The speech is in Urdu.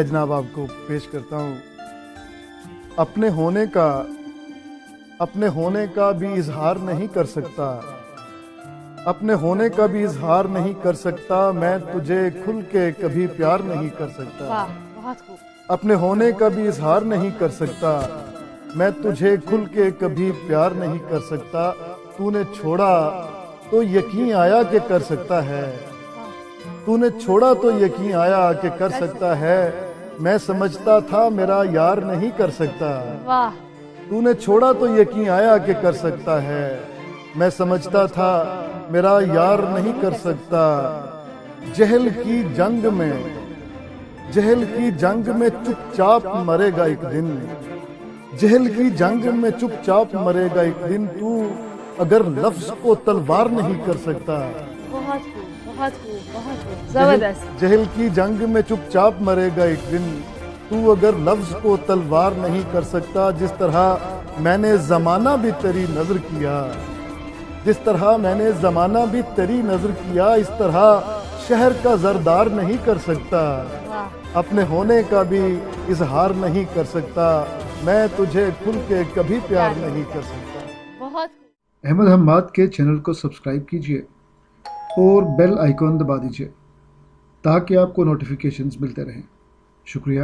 میں جناب آپ کو پیش کرتا ہوں. اپنے ہونے کا بھی اظہار نہیں کر سکتا، اپنے ہونے کا بھی اظہار نہیں کر سکتا، میں تجھے کھل کے کبھی پیار نہیں کر سکتا. واہ بہت خوب. اپنے ہونے کا بھی اظہار نہیں کر سکتا، میں تجھے کھل کے کبھی پیار نہیں کر سکتا. تو نے چھوڑا تو یقین آیا کہ کر سکتا ہے، تو نے چھوڑا تو یقین آیا کہ کر سکتا ہے. میں سمجھتا تھا میرا یار نہیں کر سکتا، واہ تو نے چھوڑا تو یقین آیا کہ کر سکتا ہے. میں سمجھتا تھا میرا یار نہیں کر سکتا. جہل کی جنگ میں چپ چاپ مرے گا ایک دن، جہل کی جنگ میں چپ چاپ مرے گا ایک دن. تو اگر لفظ کو تلوار نہیں کر سکتا، بہت خوب بہت خوب بہت خوب زبردست. جہل کی جنگ میں چپ چاپ مرے گا ایک دن. تو اگر لفظ کو تلوار نہیں کر سکتا. جس طرح میں نے زمانہ بھی تیری نظر کیا، جس طرح میں نے زمانہ بھی تیری نظر کیا، اس طرح شہر کا زردار نہیں کر سکتا. واہ اپنے ہونے کا بھی اظہار نہیں کر سکتا، میں تجھے کھل کے کبھی پیار نہیں کر سکتا. بہت احمد حماد کے چینل کو سبسکرائب کیجئے اور بیل آئیکن دبا دیجئے تاکہ آپ کو نوٹیفیکیشنز ملتے رہیں. شکریہ.